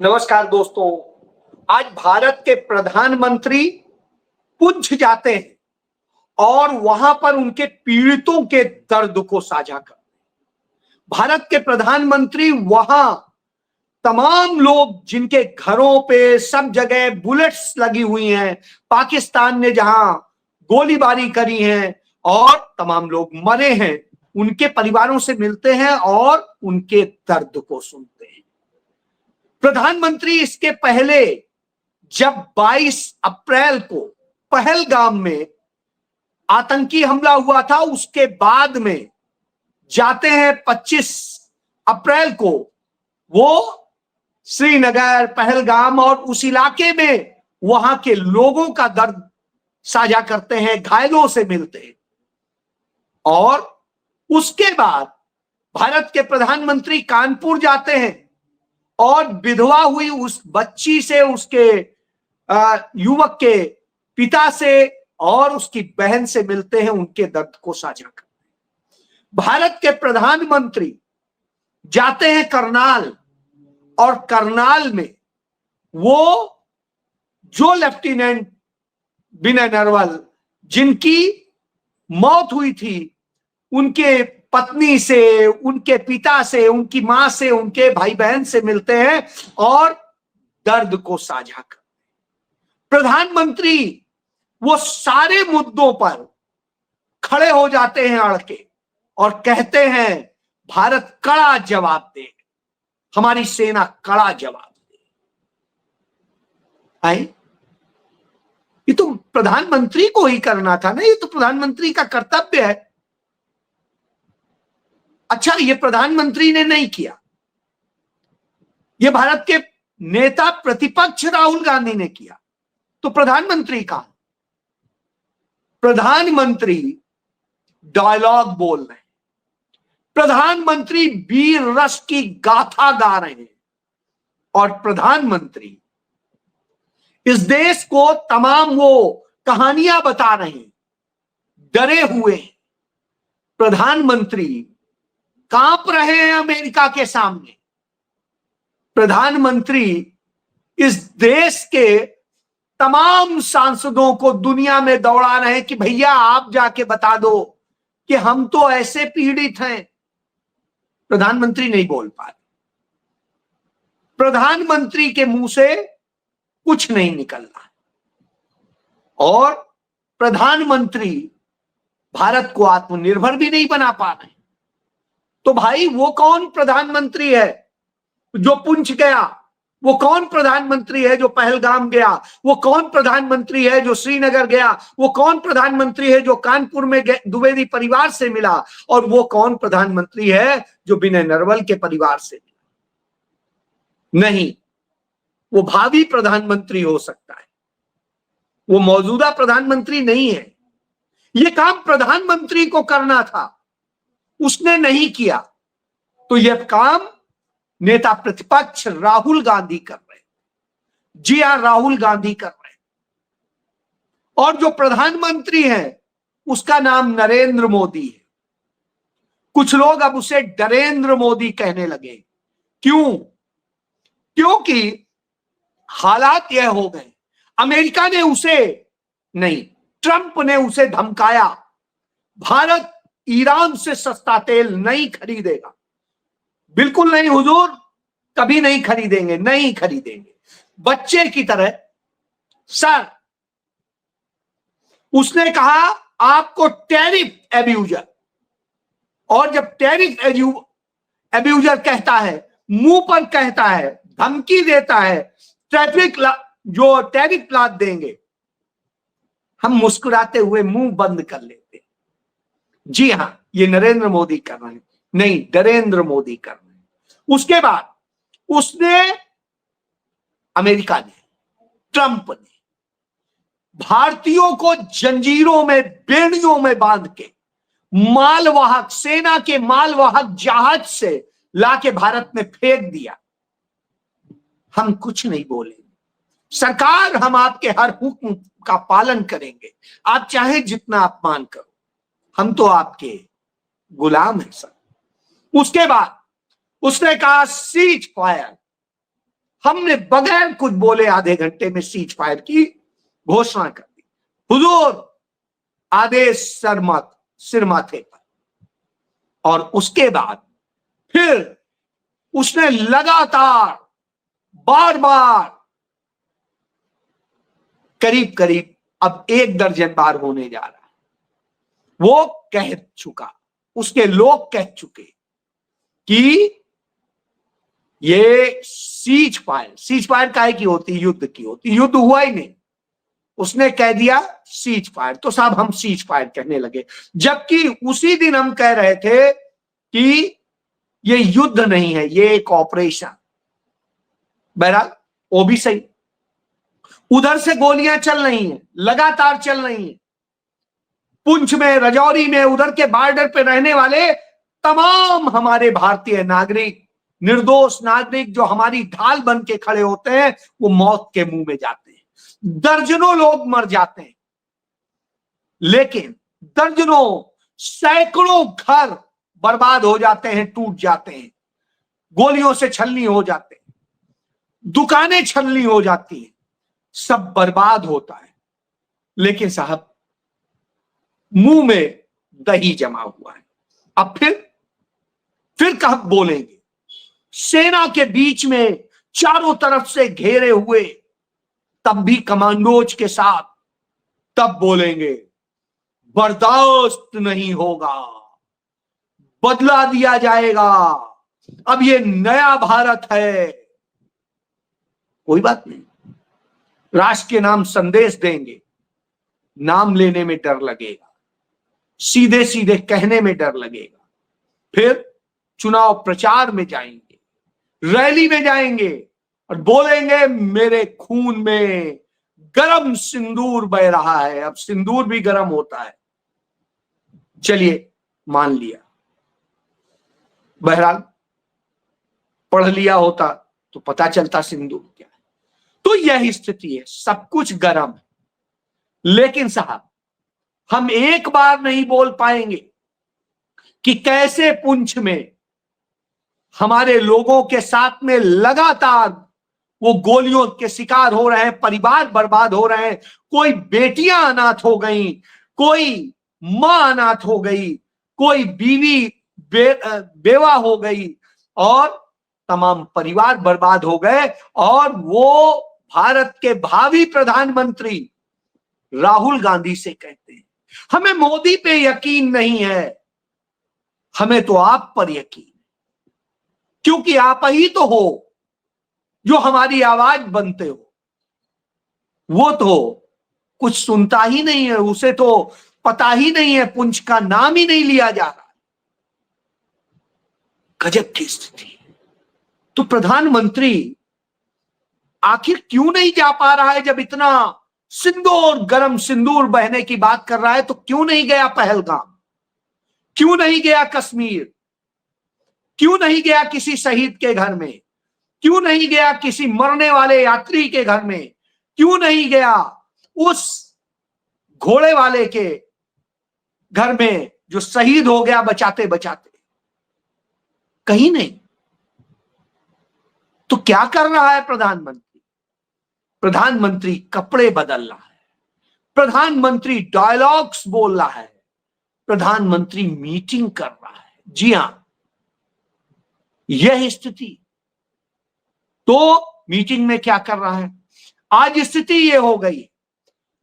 नमस्कार दोस्तों। आज भारत के प्रधानमंत्री पुंछ जाते हैं और वहां पर उनके पीड़ितों के दर्द को साझा करते हैं। भारत के प्रधानमंत्री वहां तमाम लोग जिनके घरों पे सब जगह बुलेट्स लगी हुई हैं, पाकिस्तान ने जहां गोलीबारी करी है और तमाम लोग मरे हैं, उनके परिवारों से मिलते हैं और उनके दर्द को सुनते हैं। प्रधानमंत्री इसके पहले जब 22 अप्रैल को पहलगाम में आतंकी हमला हुआ था, उसके बाद में जाते हैं 25 अप्रैल को वो श्रीनगर, पहलगाम और उस इलाके में वहां के लोगों का दर्द साझा करते हैं, घायलों से मिलते हैं। और उसके बाद भारत के प्रधानमंत्री कानपुर जाते हैं और विधवा हुई उस बच्ची से, उसके युवक के पिता से और उसकी बहन से मिलते हैं, उनके दर्द को साझा करते हैं। भारत के प्रधानमंत्री जाते हैं करनाल और करनाल में वो जो लेफ्टिनेंट विनय नरवल जिनकी मौत हुई थी, उनके पत्नी से, उनके पिता से, उनकी मां से, उनके भाई बहन से मिलते हैं और दर्द को साझा करते हैं। प्रधानमंत्री वो सारे मुद्दों पर खड़े हो जाते हैं अड़ के और कहते हैं भारत कड़ा जवाब दे, हमारी सेना कड़ा जवाब दे। आए, ये तो प्रधानमंत्री को ही करना था ना, ये तो प्रधानमंत्री का कर्तव्य है। अच्छा, ये प्रधानमंत्री ने नहीं किया, ये भारत के नेता प्रतिपक्ष राहुल गांधी ने किया। तो प्रधानमंत्री कहां? प्रधानमंत्री डायलॉग बोल रहे हैं, प्रधानमंत्री वीर रस की गाथा गा रहे हैं और प्रधानमंत्री इस देश को तमाम वो कहानियां बता रहे हैं, डरे हुए हैं। प्रधानमंत्री कांप रहे हैं अमेरिका के सामने। प्रधानमंत्री इस देश के तमाम सांसदों को दुनिया में दौड़ा रहे हैं कि भैया आप जाके बता दो कि हम तो ऐसे पीड़ित हैं। प्रधानमंत्री नहीं बोल पा रहे, प्रधानमंत्री के मुंह से कुछ नहीं निकल रहा और प्रधानमंत्री भारत को आत्मनिर्भर भी नहीं बना पा रहे। तो भाई वो कौन प्रधानमंत्री है जो पुंछ गया? वो कौन प्रधानमंत्री है जो पहलगाम गया? वो कौन प्रधानमंत्री है जो श्रीनगर गया? वो कौन प्रधानमंत्री है जो कानपुर में द्विवेदी परिवार से मिला? और वो कौन प्रधानमंत्री है जो विनय नरवल के परिवार से मिला? नहीं, वो भावी प्रधानमंत्री हो सकता है, वो मौजूदा प्रधानमंत्री नहीं है। ये काम प्रधानमंत्री को करना था, उसने नहीं किया, तो यह काम नेता प्रतिपक्ष राहुल गांधी कर रहे हैं। जी हां, राहुल गांधी कर रहे हैं। और जो प्रधानमंत्री है उसका नाम नरेंद्र मोदी है। कुछ लोग अब उसे डरेंद्र मोदी कहने लगे। क्यों? क्योंकि हालात यह हो गए, अमेरिका ने उसे नहीं, ट्रंप ने उसे धमकाया, भारत ईरान से सस्ता तेल नहीं खरीदेगा। बिल्कुल नहीं हुजूर, कभी नहीं खरीदेंगे, नहीं खरीदेंगे। बच्चे की तरह सर, उसने कहा आपको टैरिफ एब्यूजर, और जब टैरिफ एब्यूजर कहता है, मुंह पर कहता है, धमकी देता है, जो टैरिफ लाद देंगे, हम मुस्कुराते हुए मुंह बंद कर लेते। जी हां, ये नरेंद्र मोदी कर रहे हैं, नहीं नरेंद्र मोदी कर रहे हैं। उसके बाद उसने, अमेरिका ने, ट्रंप ने भारतीयों को जंजीरों में, बेड़ियों में बांध के मालवाहक, सेना के मालवाहक जहाज से लाके भारत में फेंक दिया। हम कुछ नहीं बोले, सरकार हम आपके हर हुक्म का पालन करेंगे, आप चाहे जितना अपमान करो, हम तो आपके गुलाम हैं सर। उसके बाद उसने कहा सीज फायर, हमने बगैर कुछ बोले आधे घंटे में सीज फायर की घोषणा कर दी। हुजूर, आदेश सिर माथे पर। और उसके बाद फिर उसने लगातार बार बार करीब करीब अब 1 दर्जन बार होने जा रहा है, वो कह चुका, उसके लोग कह चुके कि ये सीज फायर काहे की होती, युद्ध की होती, युद्ध हुआ ही नहीं। उसने कह दिया सीज फायर, तो साहब हम सीज फायर कहने लगे, जबकि उसी दिन हम कह रहे थे कि ये युद्ध नहीं है, ये एक ऑपरेशन। बहरहाल वो भी सही। उधर से गोलियां चल रही हैं, लगातार चल रही हैं, पुंछ में, राजौरी में, उधर के बॉर्डर पे रहने वाले तमाम हमारे भारतीय नागरिक, निर्दोष नागरिक जो हमारी ढाल बन के खड़े होते हैं, वो मौत के मुंह में जाते हैं। दर्जनों लोग मर जाते हैं, लेकिन दर्जनों सैकड़ों घर बर्बाद हो जाते हैं, टूट जाते हैं, गोलियों से छलनी हो जाते हैं, दुकानें छलनी हो जाती हैं, सब बर्बाद होता है। लेकिन साहब मुंह में दही जमा हुआ है। अब फिर कब बोलेंगे? सेना के बीच में चारों तरफ से घेरे हुए, तब भी कमांडोज के साथ, तब बोलेंगे बर्दाश्त नहीं होगा, बदला दिया जाएगा, अब ये नया भारत है। कोई बात नहीं, राष्ट्र के नाम संदेश देंगे, नाम लेने में डर लगेगा, सीधे सीधे कहने में डर लगेगा। फिर चुनाव प्रचार में जाएंगे, रैली में जाएंगे और बोलेंगे मेरे खून में गरम सिंदूर बह रहा है। अब सिंदूर भी गरम होता है, चलिए मान लिया। बहरहाल पढ़ लिया होता तो पता चलता सिंदूर क्या है। तो यह स्थिति है, सब कुछ गरम है। लेकिन साहब हम एक बार नहीं बोल पाएंगे कि कैसे पुंछ में हमारे लोगों के साथ में लगातार वो गोलियों के शिकार हो रहे हैं, परिवार बर्बाद हो रहे हैं, कोई बेटियां अनाथ हो गई, कोई मां अनाथ हो गई, कोई बीवी बेवा हो गई, और तमाम परिवार बर्बाद हो गए। और वो भारत के भावी प्रधानमंत्री राहुल गांधी से कहते हैं हमें मोदी पे यकीन नहीं है, हमें तो आप पर यकीन, क्योंकि आप ही तो हो जो हमारी आवाज बनते हो। वो तो कुछ सुनता ही नहीं है, उसे तो पता ही नहीं है, पुंछ का नाम ही नहीं लिया जा रहा। गजब की स्थिति। तो प्रधानमंत्री आखिर क्यों नहीं जा पा रहा है? जब इतना सिंदूर, गरम सिंदूर बहने की बात कर रहा है, तो क्यों नहीं गया पहलगाम? क्यों नहीं गया कश्मीर? क्यों नहीं गया किसी शहीद के घर में? क्यों नहीं गया किसी मरने वाले यात्री के घर में? क्यों नहीं गया उस घोड़े वाले के घर में जो शहीद हो गया बचाते बचाते? कहीं नहीं। तो क्या कर रहा है प्रधानमंत्री? प्रधानमंत्री कपड़े बदल रहा है, प्रधानमंत्री डायलॉग्स बोल रहा है, प्रधानमंत्री मीटिंग कर रहा है। जी हां, यह स्थिति। तो मीटिंग में क्या कर रहा है? आज स्थिति यह हो गई,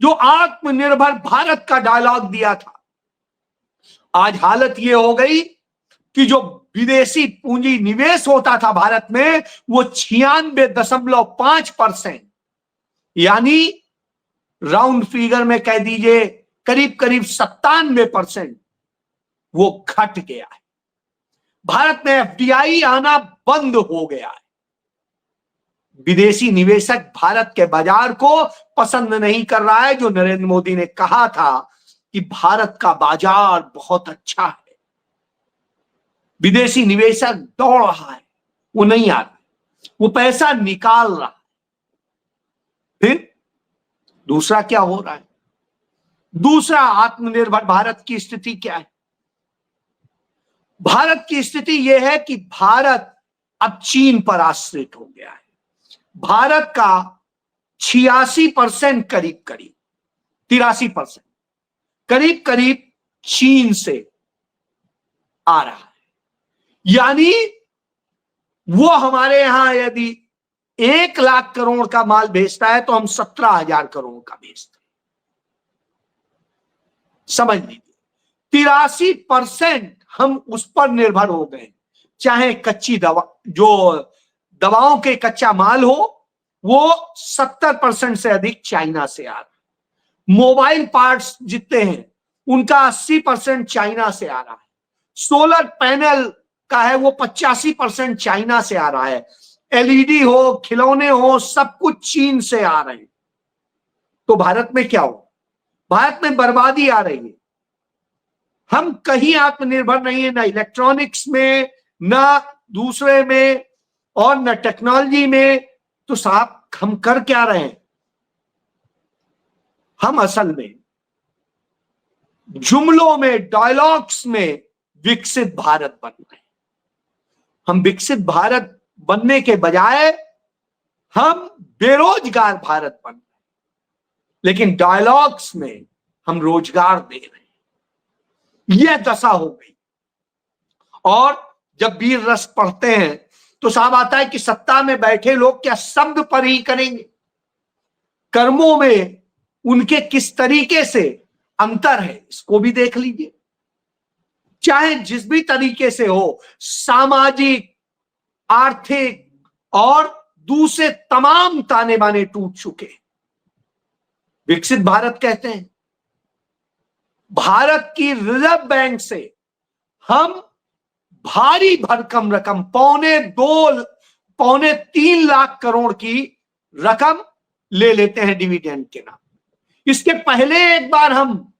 जो आत्मनिर्भर भारत का डायलॉग दिया था, आज हालत यह हो गई कि जो विदेशी पूंजी निवेश होता था भारत में, वो 96.5%, यानी राउंड फिगर में कह दीजिए करीब करीब 97%, वो घट गया है। भारत में एफडीआई आना बंद हो गया है। विदेशी निवेशक भारत के बाजार को पसंद नहीं कर रहा है। जो नरेंद्र मोदी ने कहा था कि भारत का बाजार बहुत अच्छा है, विदेशी निवेशक दौड़ रहा है, वो नहीं आ रहा, वो पैसा निकाल रहा है। फिर दूसरा क्या हो रहा है? दूसरा, आत्मनिर्भर भारत की स्थिति क्या है? भारत की स्थिति यह है कि भारत अब चीन पर आश्रित हो गया है। भारत का 86% करीब करीब 83% करीब करीब चीन से आ रहा है। यानी वो हमारे यहां यदि 1 लाख करोड़ का माल भेजता है तो हम 17,000 करोड़ का भेजते हैं। समझ लीजिए 83% हम उस पर निर्भर हो गए। चाहे कच्ची दवा, जो दवाओं के कच्चा माल हो, वो 70% से अधिक चाइना से आ रहा है। मोबाइल पार्ट्स जितने हैं उनका 80% चाइना से आ रहा है। सोलर पैनल का है वो 85% चाइना से आ रहा है। एलईडी हो, खिलौने हो, सब कुछ चीन से आ रहे हैं। तो भारत में क्या हो? भारत में बर्बादी आ रही है। हम कहीं आत्मनिर्भर नहीं है, ना इलेक्ट्रॉनिक्स में, ना दूसरे में, और न टेक्नोलॉजी में। तो साहब हम कर क्या रहे हैं? हम असल में जुमलों में, डायलॉग्स में विकसित भारत बन रहे हैं। हम विकसित भारत बनने के बजाय हम बेरोजगार भारत बन रहे हैं, लेकिन डायलॉग्स में हम रोजगार दे रहे हैं। यह दशा हो गई। और जब वीर रस पढ़ते हैं तो साहब आता है कि सत्ता में बैठे लोग क्या शब्द पर ही करेंगे, कर्मों में उनके किस तरीके से अंतर है इसको भी देख लीजिए। चाहे जिस भी तरीके से हो, सामाजिक, आर्थिक और दूसरे तमाम ताने बाने टूट चुके। विकसित भारत कहते हैं। भारत की रिजर्व बैंक से हम भारी भरकम रकम, 2.25-3 लाख करोड़ की रकम ले लेते हैं डिविडेंड के नाम। इसके पहले एक बार हम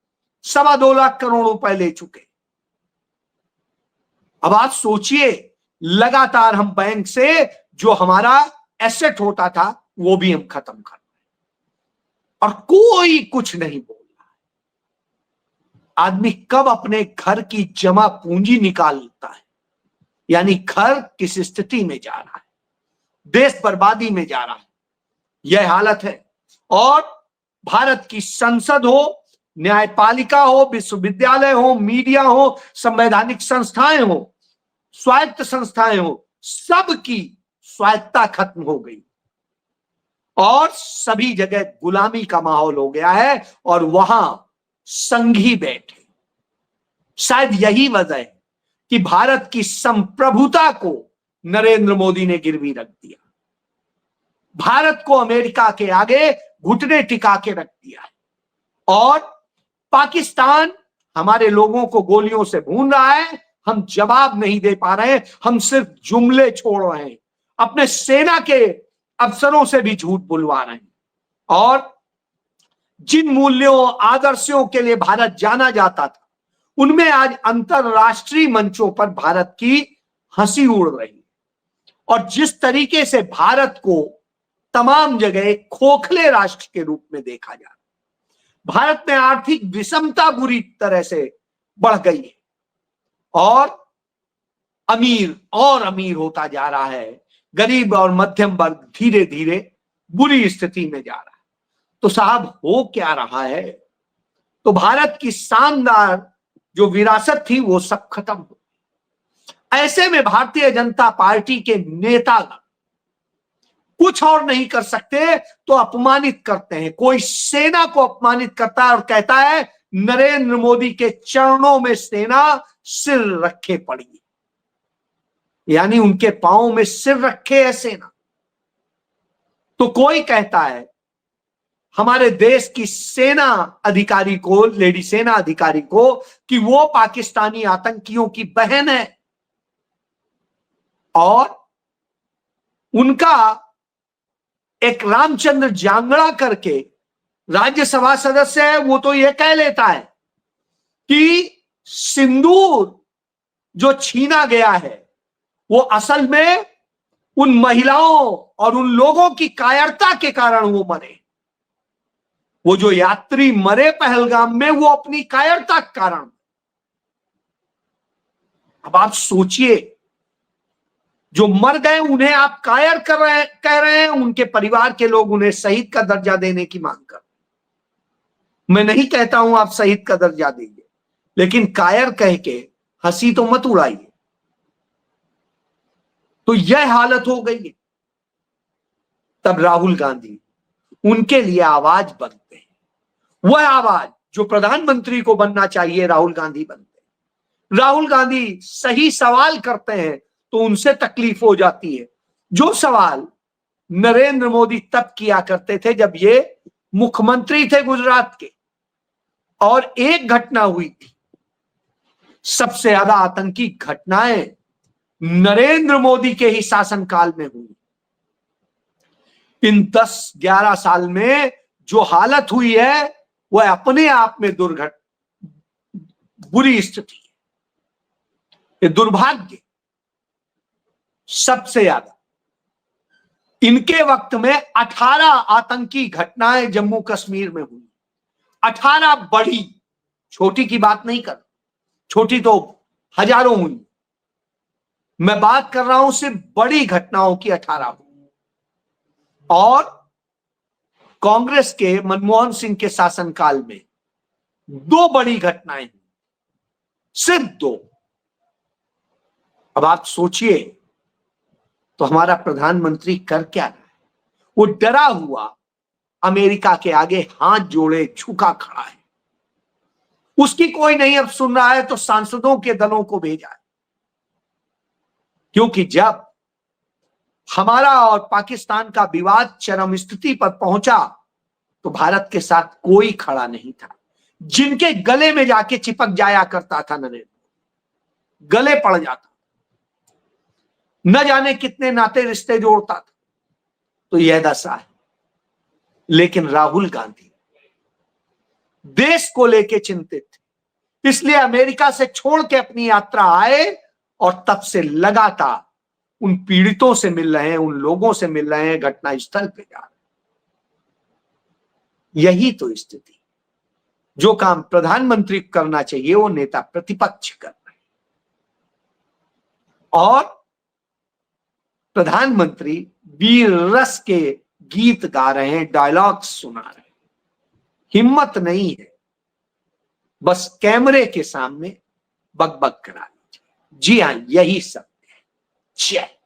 2.25 लाख करोड़ रुपए ले चुके। अब आप सोचिए, लगातार हम बैंक से जो हमारा एसेट होता था वो भी हम खत्म कर रहे हैं और कोई कुछ नहीं बोल रहा है। आदमी कब अपने घर की जमा पूंजी निकालता है? यानी घर किस स्थिति में जा रहा है, देश बर्बादी में जा रहा है, यह हालत है। और भारत की संसद हो, न्यायपालिका हो, विश्वविद्यालय हो, मीडिया हो, संवैधानिक संस्थाएं हो, स्वायत्त संस्थाएं हो, सबकी स्वायत्ता खत्म हो गई और सभी जगह गुलामी का माहौल हो गया है और वहां संघी बैठे। शायद यही वजह है कि भारत की संप्रभुता को नरेंद्र मोदी ने गिरवी रख दिया। भारत को अमेरिका के आगे घुटने टिका के रख दिया है और पाकिस्तान हमारे लोगों को गोलियों से भून रहा है। हम जवाब नहीं दे पा रहे हैं, हम सिर्फ जुमले छोड़ रहे हैं, अपने सेना के अफसरों से भी झूठ बुलवा रहे हैं। और जिन मूल्यों, आदर्शों के लिए भारत जाना जाता था, उनमें आज अंतरराष्ट्रीय मंचों पर भारत की हंसी उड़ रही है। और जिस तरीके से भारत को तमाम जगह खोखले राष्ट्र के रूप में देखा जा रहा है, भारत में आर्थिक विषमता बुरी तरह से बढ़ गई है और अमीर होता जा रहा है, गरीब और मध्यम वर्ग धीरे धीरे बुरी स्थिति में जा रहा है। तो साहब हो क्या रहा है? तो भारत की शानदार जो विरासत थी वो सब खत्म हो। ऐसे में भारतीय जनता पार्टी के नेता कुछ और नहीं कर सकते तो अपमानित करते हैं। कोई सेना को अपमानित करता है और कहता है नरेंद्र मोदी के चरणों में सेना सिर रखे पड़ी है, यानी उनके पांव में सिर रखे है सेना। तो कोई कहता है हमारे देश की सेना अधिकारी को, लेडी सेना अधिकारी को, कि वो पाकिस्तानी आतंकियों की बहन है और उनका एक रामचंद्र जांगड़ा करके राज्यसभा सदस्य है, वो तो ये कह लेता है कि सिंदूर जो छीना गया है वो असल में उन महिलाओं और उन लोगों की कायरता के कारण वो मरे। वो जो यात्री मरे पहलगाम में वो अपनी कायरता के कारण। अब आप सोचिए जो मर गए उन्हें आप कायर कह रहे हैं, उनके परिवार के लोग उन्हें शहीद का दर्जा देने की मांग कर। मैं नहीं कहता हूं आप शहीद का दर्जा दीजिए, लेकिन कायर कह के हंसी तो मत उड़ाइए। तो यह हालत हो गई है। तब राहुल गांधी उनके लिए आवाज बनते हैं। वह आवाज जो प्रधानमंत्री को बनना चाहिए, राहुल गांधी बनते हैं। राहुल गांधी सही सवाल करते हैं तो उनसे तकलीफ हो जाती है, जो सवाल नरेंद्र मोदी तब किया करते थे जब ये मुख्यमंत्री थे गुजरात के। और एक घटना हुई थी, सबसे ज्यादा आतंकी घटनाएं नरेंद्र मोदी के ही शासनकाल में हुई। इन 10-11 साल में जो हालत हुई है वह अपने आप में बुरी स्थिति है, ये दुर्भाग्य। सबसे ज्यादा इनके वक्त में 18 आतंकी घटनाएं जम्मू कश्मीर में हुई। 18 बड़ी, छोटी की बात नहीं कर, छोटी तो हजारों हुई, मैं बात कर रहा हूं सिर्फ बड़ी घटनाओं की 18 हुई। और कांग्रेस के मनमोहन सिंह के शासनकाल में 2 बड़ी घटनाएं हुई, सिर्फ 2। अब आप सोचिए तो हमारा प्रधानमंत्री कर क्या रहा है? वो डरा हुआ अमेरिका के आगे हाथ जोड़े झुका खड़ा है। उसकी कोई नहीं अब सुन रहा है तो सांसदों के दलों को भेजा है, क्योंकि जब हमारा और पाकिस्तान का विवाद चरम स्थिति पर पहुंचा तो भारत के साथ कोई खड़ा नहीं था। जिनके गले में जाके चिपक जाया करता था नरेंद्र, गले पड़ जाता, न जाने कितने नाते रिश्ते जोड़ता था। तो यह दशा है। लेकिन राहुल गांधी देश को लेके चिंतित थे, इसलिए अमेरिका से छोड़ के अपनी यात्रा आए और तब से लगातार उन पीड़ितों से मिल रहे हैं, उन लोगों से मिल रहे हैं, घटनास्थल पे जा रहे हैं। यही तो स्थिति, जो काम प्रधानमंत्री करना चाहिए वो नेता प्रतिपक्ष कर रहे हैं। और प्रधानमंत्री वीर रस के गीत गा रहे हैं, डायलॉग्स सुना रहे हैं। हिम्मत नहीं है, बस कैमरे के सामने बकबक करा लीजिए। जी हां, यही सब है। जय